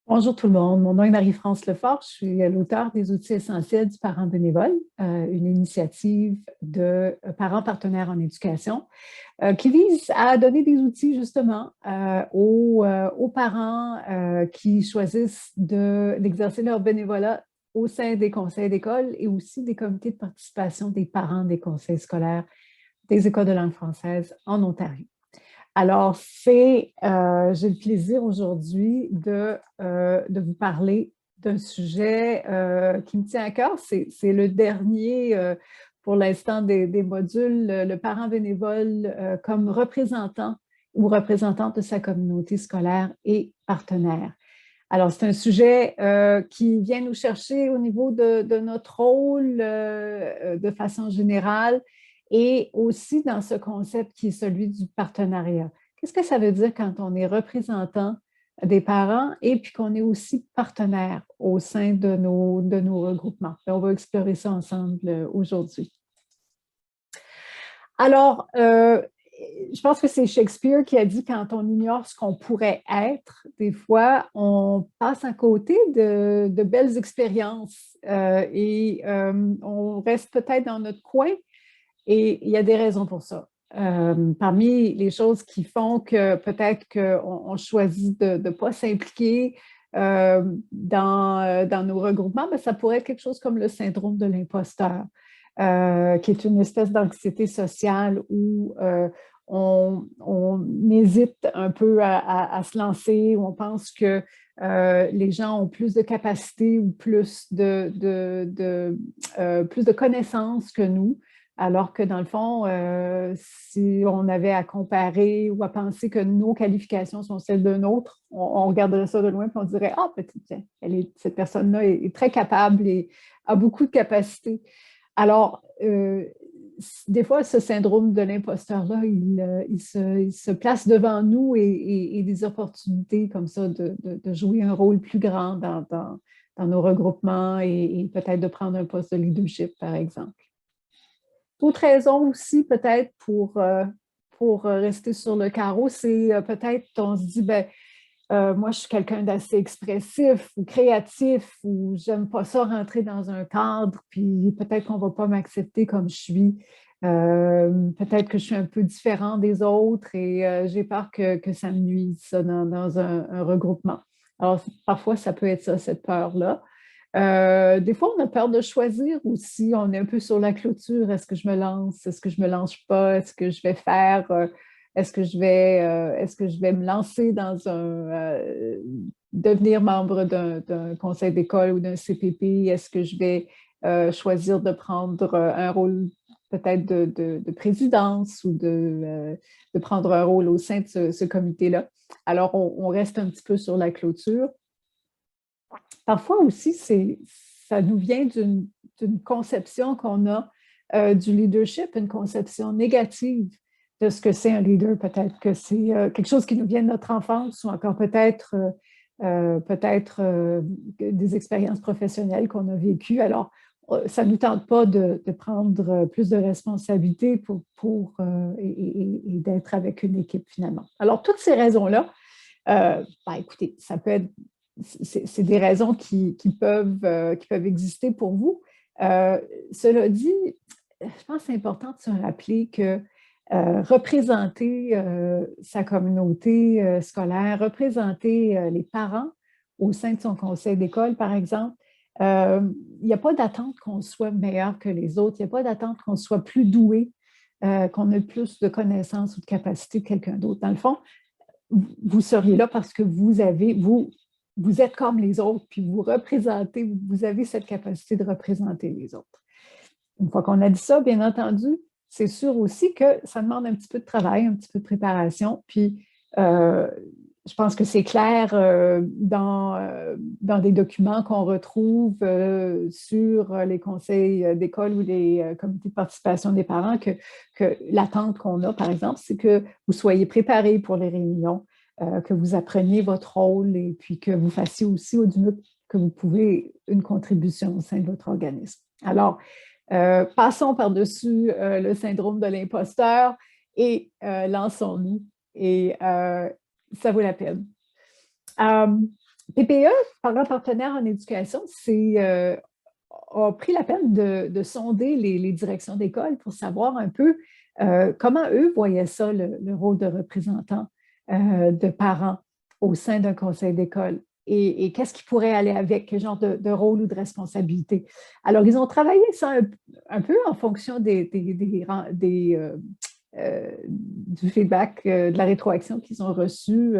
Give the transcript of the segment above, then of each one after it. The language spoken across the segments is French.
Bonjour tout le monde, mon nom est Marie-France Lefort, je suis l'auteure des outils essentiels du parent bénévole, une initiative de parents partenaires en éducation qui vise à donner des outils justement aux parents qui choisissent d'exercer leur bénévolat au sein des conseils d'école et aussi des comités de participation des parents des conseils scolaires des écoles de langue française en Ontario. Alors, j'ai le plaisir aujourd'hui de vous parler d'un sujet qui me tient à cœur. C'est le dernier, pour l'instant, des modules, le parent bénévole comme représentant ou représentante de sa communauté scolaire et partenaire. Alors, c'est un sujet qui vient nous chercher au niveau de notre rôle de façon générale et aussi dans ce concept qui est celui du partenariat. Qu'est-ce que ça veut dire quand on est représentant des parents et puis qu'on est aussi partenaire au sein de nos regroupements? Et on va explorer ça ensemble aujourd'hui. Alors, je pense que c'est Shakespeare qui a dit quand on ignore ce qu'on pourrait être, des fois, on passe à côté de belles expériences et on reste peut-être dans notre coin et il y a des raisons pour ça. Parmi les choses qui font que peut-être qu'on choisit de ne pas s'impliquer dans nos regroupements, bien, ça pourrait être quelque chose comme le syndrome de l'imposteur, qui est une espèce d'anxiété sociale où on hésite un peu à se lancer, où on pense que les gens ont plus de capacités ou plus de connaissances que nous. Alors que dans le fond, si on avait à comparer ou à penser que nos qualifications sont celles d'un autre, on regarderait ça de loin et on dirait, ah, peut-être, cette personne-là est très capable et a beaucoup de capacités. Alors, des fois, ce syndrome de l'imposteur-là, il se place devant nous et des opportunités comme ça de jouer un rôle plus grand dans nos regroupements et peut-être de prendre un poste de leadership, par exemple. D'autres raisons aussi, peut-être, pour rester sur le carreau, c'est peut-être on se dit, ben, moi, je suis quelqu'un d'assez expressif ou créatif ou j'aime pas ça rentrer dans un cadre, puis peut-être qu'on va pas m'accepter comme je suis. Peut-être que je suis un peu différent des autres et j'ai peur que ça me nuise, ça, dans un regroupement. Alors, parfois, ça peut être ça, cette peur-là. Des fois, on a peur de choisir aussi. On est un peu sur la clôture. Est-ce que je me lance? Est-ce que je me lance pas? Est-ce que je vais faire? Est-ce que je vais me lancer dans devenir membre d'un conseil d'école ou d'un CPP? Est-ce que je vais choisir de prendre un rôle peut-être de présidence ou de prendre un rôle au sein de ce comité-là? Alors, on reste un petit peu sur la clôture. Parfois aussi, ça nous vient d'une conception qu'on a du leadership, une conception négative de ce que c'est un leader. Peut-être que c'est quelque chose qui nous vient de notre enfance ou encore peut-être des expériences professionnelles qu'on a vécues. Alors, ça ne nous tente pas de prendre plus de responsabilités et d'être avec une équipe finalement. Alors, toutes ces raisons-là, écoutez, ça peut être c'est des raisons qui peuvent exister pour vous. Cela dit, je pense que c'est important de se rappeler que représenter sa communauté scolaire, représenter les parents au sein de son conseil d'école, par exemple, il n'y a pas d'attente qu'on soit meilleur que les autres, il n'y a pas d'attente qu'on soit plus doué, qu'on ait plus de connaissances ou de capacités que quelqu'un d'autre. Dans le fond, vous seriez là parce que vous êtes comme les autres, puis vous représentez, vous avez cette capacité de représenter les autres. Une fois qu'on a dit ça, bien entendu, c'est sûr aussi que ça demande un petit peu de travail, un petit peu de préparation, puis je pense que c'est clair dans des documents qu'on retrouve sur les conseils d'école ou les comités de participation des parents que l'attente qu'on a, par exemple, c'est que vous soyez préparés pour les réunions, que vous appreniez votre rôle et puis que vous fassiez aussi au mieux que vous pouvez une contribution au sein de votre organisme. Alors, passons par-dessus le syndrome de l'imposteur et lançons-nous. Et ça vaut la peine. PPE, Parents partenaires en éducation, a pris la peine de sonder les directions d'école pour savoir un peu comment eux voyaient ça, le rôle de représentant de parents au sein d'un conseil d'école. Et qu'est-ce qui pourrait aller avec, quel genre de rôle ou de responsabilité. Alors, ils ont travaillé ça un peu en fonction du feedback, de la rétroaction qu'ils ont reçu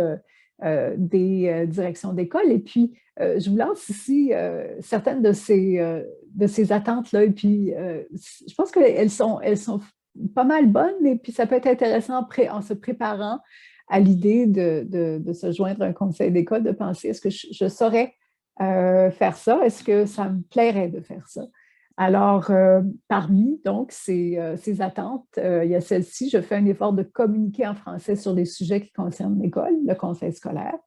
des directions d'école. Et puis, je vous lance ici certaines de ces attentes-là. Et puis, je pense qu'elles sont pas mal bonnes. Et puis, ça peut être intéressant en se préparant à l'idée de se joindre à un conseil d'école, de penser, est-ce que je saurais faire ça? Est-ce que ça me plairait de faire ça? Alors, parmi donc ces attentes, il y a celle-ci, je fais un effort de communiquer en français sur les sujets qui concernent l'école, le conseil scolaire.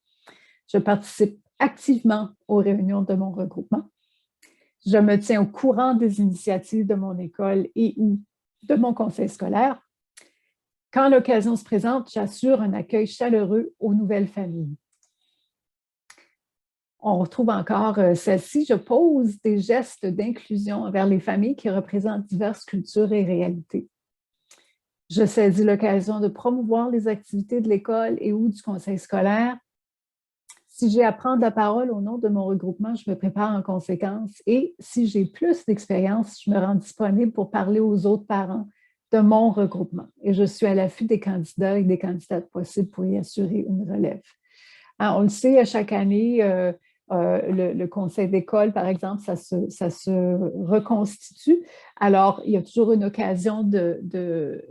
Je participe activement aux réunions de mon regroupement. Je me tiens au courant des initiatives de mon école et ou de mon conseil scolaire. Quand l'occasion se présente, j'assure un accueil chaleureux aux nouvelles familles. On retrouve encore celle-ci. Je pose des gestes d'inclusion envers les familles qui représentent diverses cultures et réalités. Je saisis l'occasion de promouvoir les activités de l'école et ou du conseil scolaire. Si j'ai à prendre la parole au nom de mon regroupement, je me prépare en conséquence. Et si j'ai plus d'expérience, je me rends disponible pour parler aux autres parents de mon regroupement. Et je suis à l'affût des candidats et des candidates possibles pour y assurer une relève. Alors, on le sait, à chaque année, le conseil d'école, par exemple, ça se reconstitue. Alors, il y a toujours une occasion de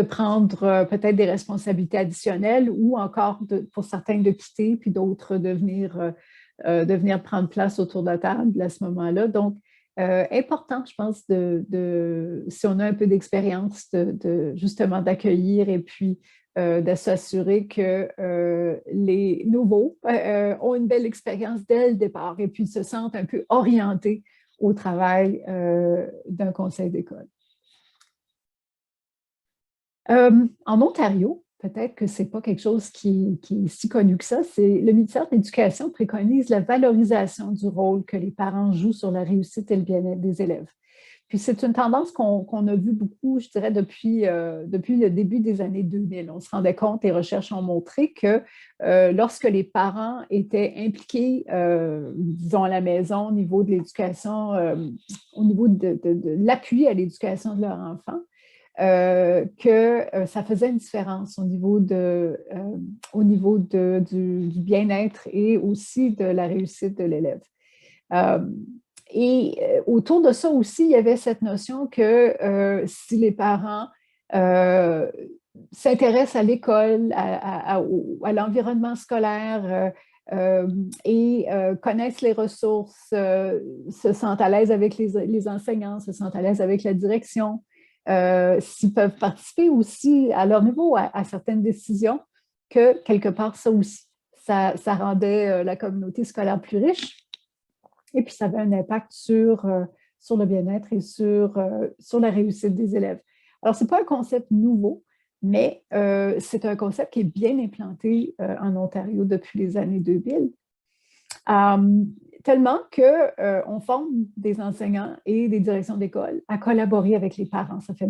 prendre peut-être des responsabilités additionnelles ou encore pour certains de quitter, puis d'autres de venir prendre place autour de la table à ce moment-là. Donc, important, je pense, si on a un peu d'expérience, justement d'accueillir et puis de s'assurer que les nouveaux ont une belle expérience dès le départ et puis se sentent un peu orientés au travail d'un conseil d'école. En Ontario, peut-être que ce n'est pas quelque chose qui est si connu que ça, le ministère de l'Éducation préconise la valorisation du rôle que les parents jouent sur la réussite et le bien-être des élèves. Puis c'est une tendance qu'on a vue beaucoup, je dirais, depuis le début des années 2000. On se rendait compte, les recherches ont montré que lorsque les parents étaient impliqués, disons, à la maison au niveau de l'éducation, au niveau de l'appui à l'éducation de leur enfant, que ça faisait une différence au niveau du bien-être et aussi de la réussite de l'élève. Et autour de ça aussi, il y avait cette notion que si les parents s'intéressent à l'école, à l'environnement scolaire et connaissent les ressources, se sentent à l'aise avec les enseignants, se sentent à l'aise avec la direction, s'ils peuvent participer aussi à leur niveau à certaines décisions, que quelque part, ça aussi, ça rendait la communauté scolaire plus riche. Et puis, ça avait un impact sur le bien-être et sur la réussite des élèves. Alors, ce n'est pas un concept nouveau, mais c'est un concept qui est bien implanté en Ontario depuis les années 2000. Tellement qu'on forme des enseignants et des directions d'école à collaborer avec les parents. Ça fait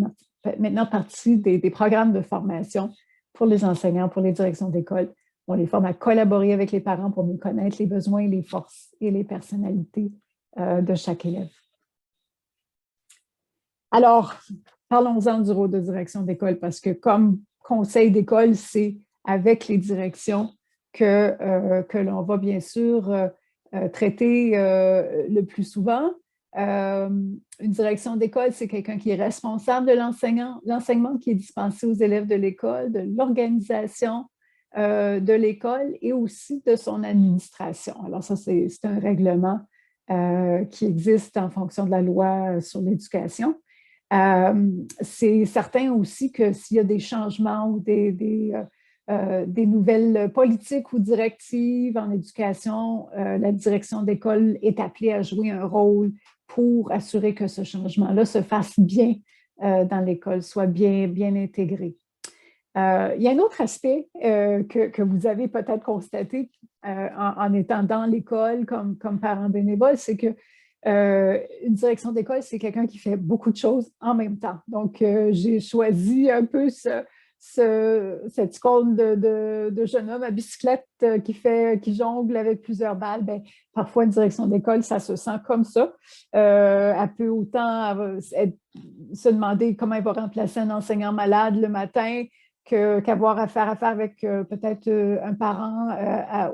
maintenant partie des programmes de formation pour les enseignants, pour les directions d'école. On les forme à collaborer avec les parents pour mieux connaître les besoins, les forces et les personnalités de chaque élève. Alors, parlons-en du rôle de direction d'école parce que comme conseil d'école, c'est avec les directions que l'on va bien sûr traiter le plus souvent. Une direction d'école, c'est quelqu'un qui est responsable de l'enseignement qui est dispensé aux élèves de l'école, de l'organisation de l'école et aussi de son administration. Alors ça, c'est un règlement qui existe en fonction de la loi sur l'éducation. C'est certain aussi que s'il y a des changements ou des nouvelles politiques ou directives en éducation, la direction d'école est appelée à jouer un rôle pour assurer que ce changement-là se fasse bien dans l'école, soit bien intégré. Il y a un autre aspect que vous avez peut-être constaté en étant dans l'école comme parent bénévole, c'est que une direction d'école, c'est quelqu'un qui fait beaucoup de choses en même temps. Donc, j'ai choisi un peu cette icône de jeune homme à bicyclette qui jongle avec plusieurs balles. Bien, parfois, une direction d'école, ça se sent comme ça. Elle peut autant se demander comment elle va remplacer un enseignant malade le matin qu'avoir à faire avec peut-être un parent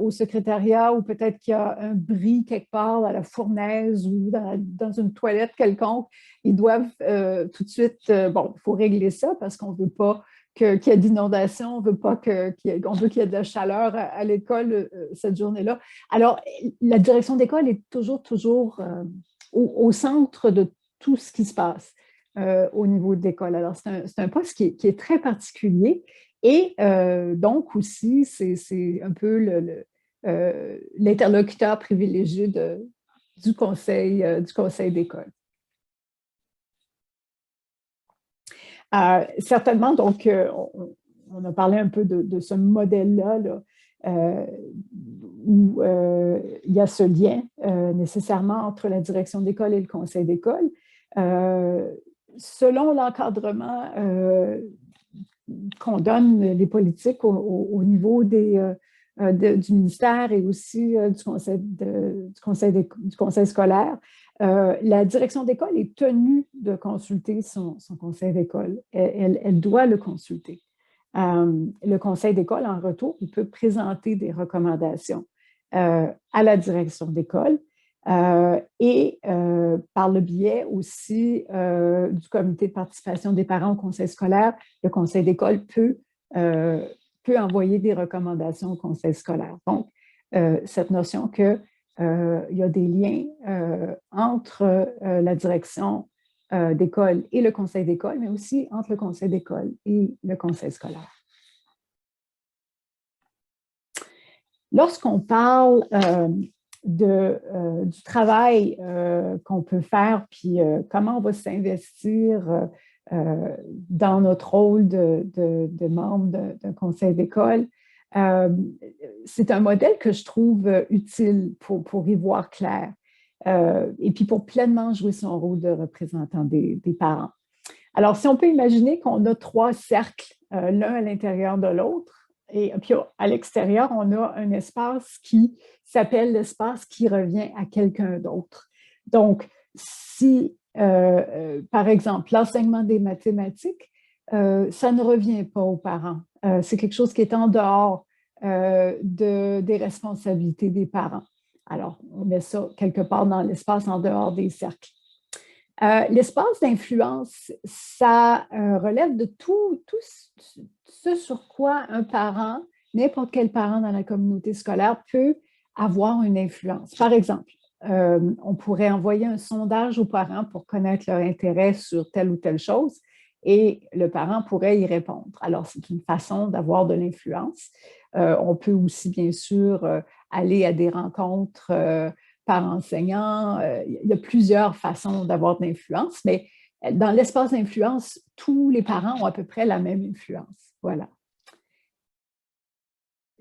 au secrétariat ou peut-être qu'il y a un bris quelque part à la fournaise ou dans une toilette quelconque. Ils doivent tout de suite, bon, il faut régler ça parce qu'on ne veut pas qu'il y ait d'inondation, on veut pas on veut qu'il y ait de la chaleur à l'école cette journée-là. Alors, la direction d'école est toujours au centre de tout ce qui se passe au niveau de l'école. Alors, c'est un poste qui est très particulier et donc aussi, c'est un peu l'interlocuteur privilégié du conseil d'école. Certainement, donc, on a parlé un peu de ce modèle-là, là, où il y a ce lien nécessairement entre la direction d'école et le conseil d'école. Selon l'encadrement qu'on donne les politiques au niveau du ministère et aussi du conseil scolaire, la direction d'école est tenue de consulter son conseil d'école. Elle doit le consulter. Le conseil d'école, en retour, il peut présenter des recommandations à la direction d'école et par le biais aussi du comité de participation des parents au conseil scolaire, le conseil d'école peut envoyer des recommandations au conseil scolaire. Donc, cette notion qu'il y a des liens entre la direction d'école et le conseil d'école, mais aussi entre le conseil d'école et le conseil scolaire. Lorsqu'on parle du travail qu'on peut faire, puis comment on va s'investir dans notre rôle de membre d'un conseil d'école, c'est un modèle que je trouve utile pour y voir clair et puis pour pleinement jouer son rôle de représentant des parents. Alors, si on peut imaginer qu'on a 3 cercles, l'un à l'intérieur de l'autre, et puis à l'extérieur, on a un espace qui s'appelle l'espace qui revient à quelqu'un d'autre. Donc, si, par exemple, l'enseignement des mathématiques, ça ne revient pas aux parents. C'est quelque chose qui est en dehors des responsabilités des parents. Alors, on met ça quelque part dans l'espace en dehors des cercles. L'espace d'influence, ça relève de tout ce sur quoi un parent, n'importe quel parent dans la communauté scolaire peut avoir une influence. Par exemple, on pourrait envoyer un sondage aux parents pour connaître leur intérêt sur telle ou telle chose et le parent pourrait y répondre. Alors, c'est une façon d'avoir de l'influence. On peut aussi, bien sûr, aller à des rencontres par enseignant. Il y a plusieurs façons d'avoir de l'influence, mais dans l'espace d'influence, tous les parents ont à peu près la même influence. Voilà.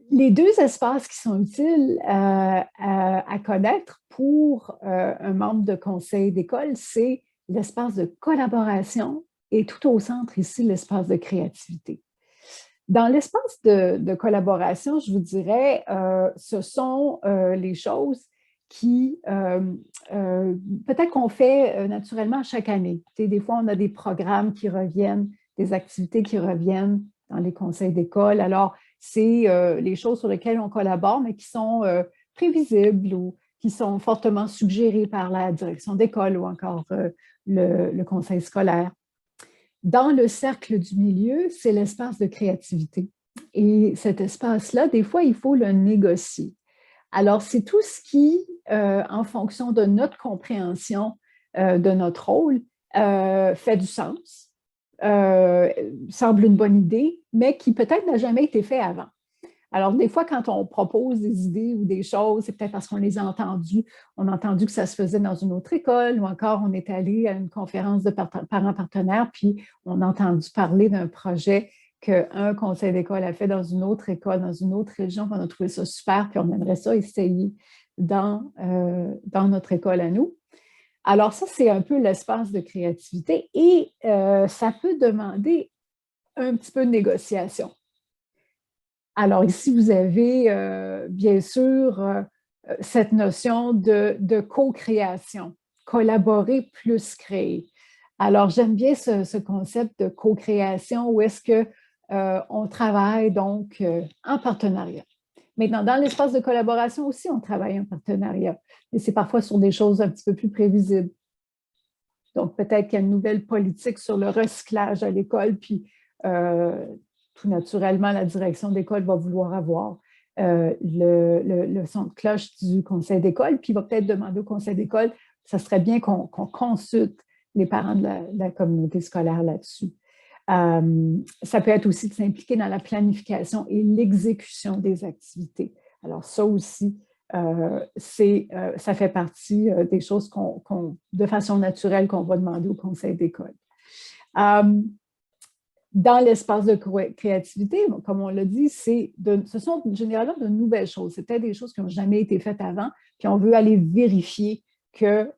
Les 2 espaces qui sont utiles à connaître pour un membre de conseil d'école, c'est l'espace de collaboration et tout au centre ici, l'espace de créativité. Dans l'espace de collaboration, je vous dirais, ce sont les choses qui, peut-être qu'on fait naturellement chaque année. Des fois, on a des programmes qui reviennent, des activités qui reviennent dans les conseils d'école. Alors, c'est les choses sur lesquelles on collabore, mais qui sont prévisibles ou qui sont fortement suggérées par la direction d'école ou encore le conseil scolaire. Dans le cercle du milieu, c'est l'espace de créativité. Et cet espace-là, des fois, il faut le négocier. Alors, c'est tout ce qui, en fonction de notre compréhension de notre rôle, fait du sens, semble une bonne idée, mais qui peut-être n'a jamais été fait avant. Alors, des fois, quand on propose des idées ou des choses, c'est peut-être parce qu'on les a entendues. On a entendu que ça se faisait dans une autre école ou encore on est allé à une conférence de parents partenaires, puis on a entendu parler d'un projet qu'un conseil d'école a fait dans une autre école, dans une autre région, qu'on a trouvé ça super, puis on aimerait ça essayer dans notre école à nous. Alors ça, c'est un peu l'espace de créativité et ça peut demander un petit peu de négociation. Alors ici, vous avez bien sûr cette notion de co-création, collaborer plus créer. Alors j'aime bien ce concept de co-création où est-ce qu'on travaille donc en partenariat. Maintenant, dans l'espace de collaboration aussi, on travaille en partenariat, mais c'est parfois sur des choses un petit peu plus prévisibles. Donc, peut-être qu'il y a une nouvelle politique sur le recyclage à l'école, puis tout naturellement, la direction d'école va vouloir avoir le son de cloche du conseil d'école, puis il va peut-être demander au conseil d'école, ça serait bien qu'on consulte les parents de la communauté scolaire là-dessus. Ça peut être aussi de s'impliquer dans la planification et l'exécution des activités. Alors ça aussi, ça fait partie des choses de façon naturelle qu'on va demander au conseil d'école. Dans l'espace de créativité, comme on l'a dit, ce sont généralement de nouvelles choses. C'est peut-être des choses qui n'ont jamais été faites avant, puis on veut aller vérifier quelles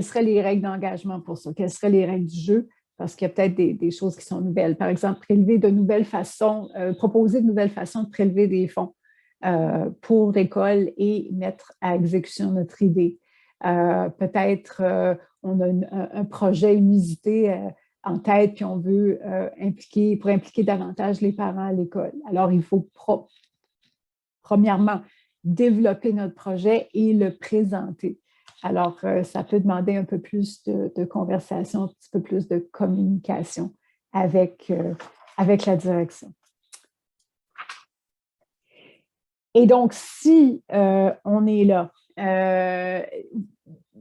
seraient les règles d'engagement pour ça, quelles seraient les règles du jeu, parce qu'il y a peut-être des choses qui sont nouvelles. Par exemple, proposer de nouvelles façons de prélever des fonds pour l'école et mettre à exécution notre idée. Peut-être on a un projet inusité en tête, puis on veut impliquer davantage les parents à l'école. Alors, il faut premièrement développer notre projet et le présenter. Alors, ça peut demander un peu plus de conversation, un petit peu plus de communication avec la direction. Et donc, si on est là,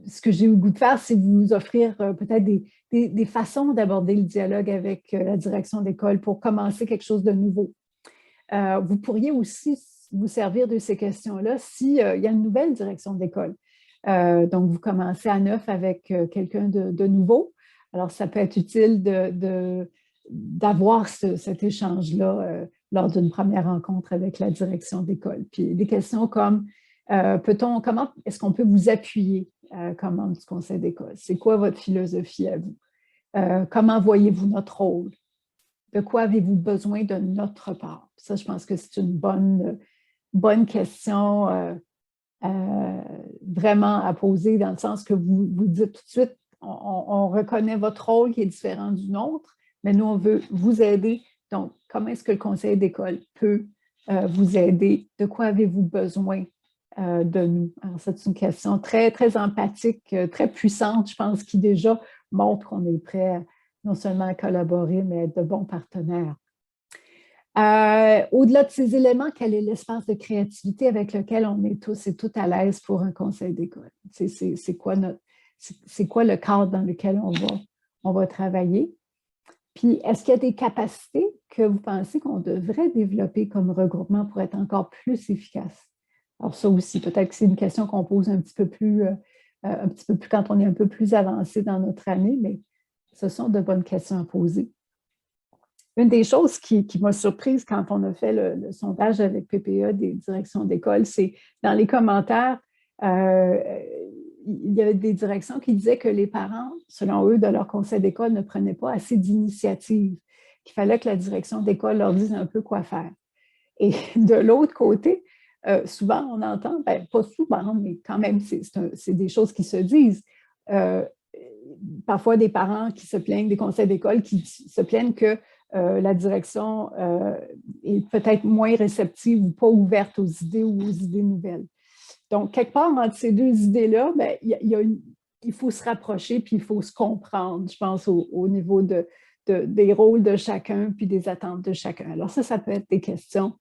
ce que j'ai eu le goût de faire, c'est vous offrir peut-être des façons d'aborder le dialogue avec la direction d'école pour commencer quelque chose de nouveau. Vous pourriez aussi vous servir de ces questions-là s'il y a une nouvelle direction d'école. Donc, vous commencez à neuf avec quelqu'un de nouveau. Alors, ça peut être utile d'avoir cet échange-là lors d'une première rencontre avec la direction d'école. Puis, des questions comme, comment est-ce qu'on peut vous appuyer comme membre du conseil d'école? C'est quoi votre philosophie à vous? Comment voyez-vous notre rôle? De quoi avez-vous besoin de notre part? Ça, je pense que c'est une bonne question vraiment à poser dans le sens que vous dites tout de suite, on reconnaît votre rôle qui est différent du nôtre, mais nous, on veut vous aider. Donc, comment est-ce que le conseil d'école peut vous aider? De quoi avez-vous besoin de nous? Alors, c'est une question très, très empathique, très puissante, je pense, qui déjà montre qu'on est prêt non seulement à collaborer, mais à être de bons partenaires. Au-delà de ces éléments, quel est l'espace de créativité avec lequel on est tous et toutes à l'aise pour un conseil d'école? C'est quoi le cadre dans lequel on va travailler? Puis, est-ce qu'il y a des capacités que vous pensez qu'on devrait développer comme regroupement pour être encore plus efficace? Alors ça aussi, peut-être que c'est une question qu'on pose un petit peu plus quand on est un peu plus avancé dans notre année, mais ce sont de bonnes questions à poser. Une des choses qui m'a surprise quand on a fait le sondage avec PPA des directions d'école, c'est dans les commentaires, il y avait des directions qui disaient que les parents, selon eux, de leur conseil d'école, ne prenaient pas assez d'initiatives, qu'il fallait que la direction d'école leur dise un peu quoi faire. Et de l'autre côté, souvent, on entend, pas souvent, mais quand même, c'est des choses qui se disent. Parfois, des parents qui se plaignent, des conseils d'école qui se plaignent que la direction est peut-être moins réceptive ou pas ouverte aux idées ou aux idées nouvelles. Donc, quelque part, entre ces deux idées-là, il faut se rapprocher puis il faut se comprendre, je pense, au niveau des rôles de chacun puis des attentes de chacun. Alors ça peut être des questions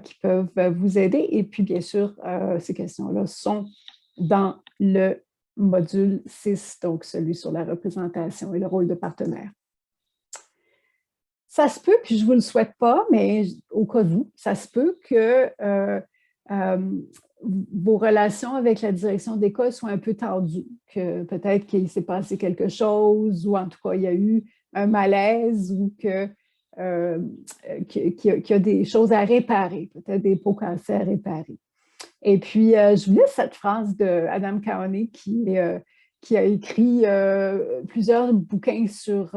qui peuvent vous aider. Et puis, bien sûr, ces questions-là sont dans le module 6, donc celui sur la représentation et le rôle de partenaire. Ça se peut, puis je ne vous le souhaite pas, mais au cas où, ça se peut que vos relations avec la direction d'école soient un peu tendues, que peut-être qu'il s'est passé quelque chose, ou en tout cas, il y a eu un malaise, ou que qui a des choses à réparer, peut-être des pots cassés à réparer. Et puis, je voulais cette phrase de Adam Kaone qui a écrit plusieurs bouquins sur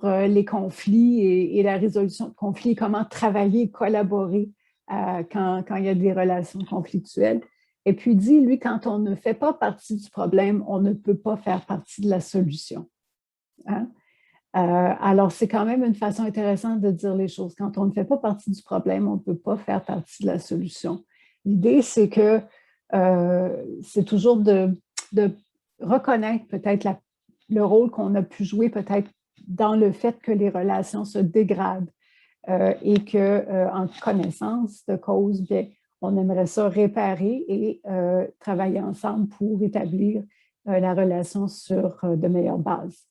les conflits et la résolution de conflits, comment travailler et collaborer quand il y a des relations conflictuelles. Et puis, il dit, lui, quand on ne fait pas partie du problème, on ne peut pas faire partie de la solution. Hein? Alors, c'est quand même une façon intéressante de dire les choses. Quand on ne fait pas partie du problème, on ne peut pas faire partie de la solution. L'idée, c'est que c'est toujours de reconnaître peut-être le rôle qu'on a pu jouer peut-être dans le fait que les relations se dégradent et qu'en connaissance de cause, bien, on aimerait ça réparer et travailler ensemble pour établir la relation sur de meilleures bases.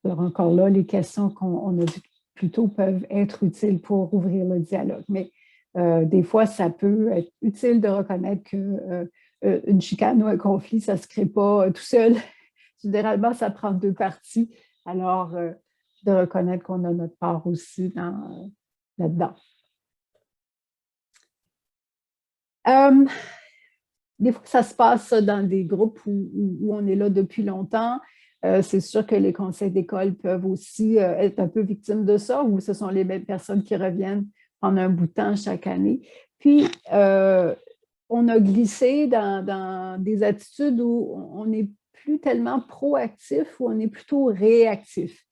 Alors encore là, les questions qu'on a vues plus tôt peuvent être utiles pour ouvrir le dialogue. Mais des fois, ça peut être utile de reconnaître qu'une chicane ou un conflit, ça ne se crée pas tout seul. Généralement, ça prend deux parties. Alors, de reconnaître qu'on a notre part aussi là-dedans. Des fois, ça se passe dans des groupes où on est là depuis longtemps. C'est sûr que les conseils d'école peuvent aussi être un peu victimes de ça, où ce sont les mêmes personnes qui reviennent pendant un bout de temps chaque année. Puis, on a glissé dans des attitudes où on n'est plus tellement proactif, où on est plutôt réactif.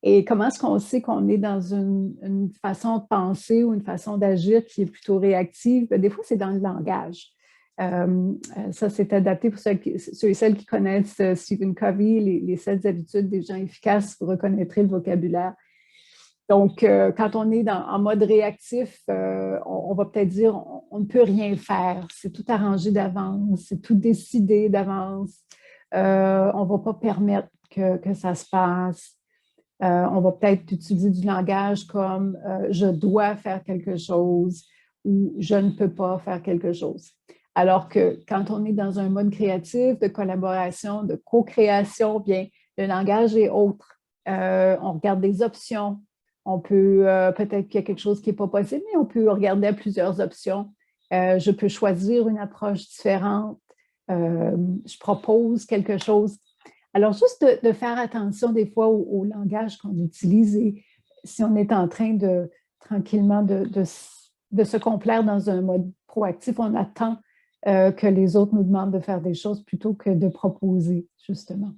Et comment est-ce qu'on sait qu'on est dans une façon de penser ou une façon d'agir qui est plutôt réactive? Bien, des fois, c'est dans le langage. Ça, c'est adapté pour ceux et celles qui connaissent Stephen Covey, les 7 habitudes des gens efficaces, vous reconnaîtrez le vocabulaire. Donc, quand on est en mode réactif, on va peut-être dire on ne peut rien faire, c'est tout arrangé d'avance, c'est tout décidé d'avance, on ne va pas permettre que ça se passe. On va peut-être utiliser du langage comme je dois faire quelque chose ou je ne peux pas faire quelque chose. Alors que quand on est dans un mode créatif, de collaboration, de co-création, bien, le langage est autre. On regarde des options. On peut, peut-être qu'il y a quelque chose qui n'est pas possible, mais on peut regarder à plusieurs options. Je peux choisir une approche différente. Je propose quelque chose. Alors, juste de faire attention des fois au langage qu'on utilise et si on est en train de tranquillement de se complaire dans un mode proactif, on attend que les autres nous demandent de faire des choses plutôt que de proposer, justement.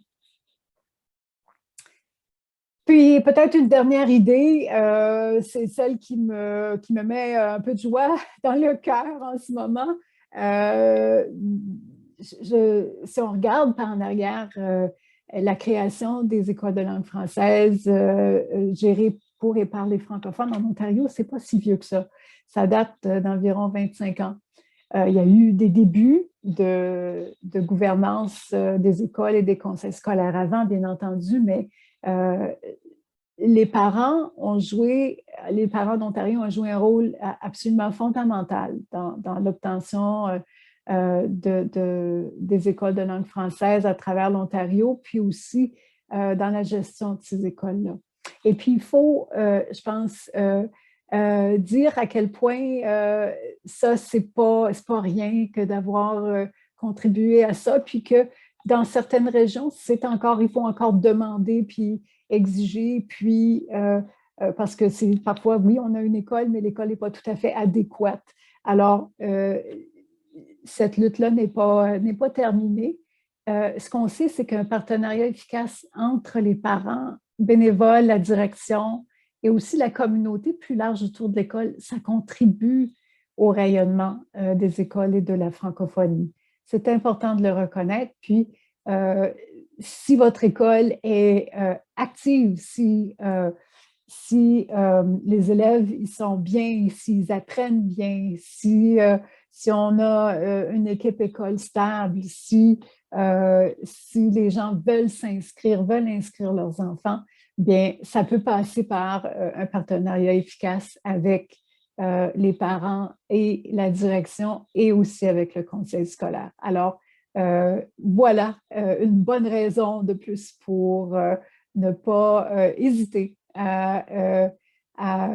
Puis, peut-être une dernière idée, c'est celle qui me met un peu de joie dans le cœur en ce moment. Si on regarde par en arrière la création des écoles de langue française gérées pour et par les francophones en Ontario, ce n'est pas si vieux que ça. Ça date d'environ 25 ans. Il y a eu des débuts de gouvernance des écoles et des conseils scolaires avant, bien entendu, mais les parents d'Ontario ont joué un rôle absolument fondamental dans l'obtention des écoles de langue française à travers l'Ontario, puis aussi dans la gestion de ces écoles-là. Et puis, il faut, je pense, dire à quel point ça, c'est pas rien que d'avoir contribué à ça, puis que dans certaines régions, il faut encore demander, puis exiger, puis parce que c'est parfois, oui, on a une école, mais l'école n'est pas tout à fait adéquate. Alors, cette lutte-là n'est pas terminée. Ce qu'on sait, c'est qu'un partenariat efficace entre les parents, bénévoles, la direction et aussi la communauté plus large autour de l'école, ça contribue au rayonnement des écoles et de la francophonie. C'est important de le reconnaître. Puis, si votre école est active, si les élèves ils sont bien, s'ils apprennent bien, si on a une équipe école stable, si les gens veulent s'inscrire, veulent inscrire leurs enfants, bien, ça peut passer par un partenariat efficace avec les parents et la direction et aussi avec le conseil scolaire. Alors, voilà une bonne raison de plus pour ne pas hésiter à à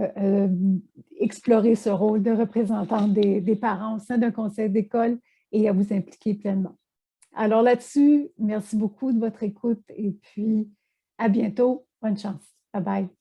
explorer ce rôle de représentante des parents au sein d'un conseil d'école et à vous impliquer pleinement. Alors là-dessus, merci beaucoup de votre écoute et puis à bientôt. Bonne chance. Bye bye.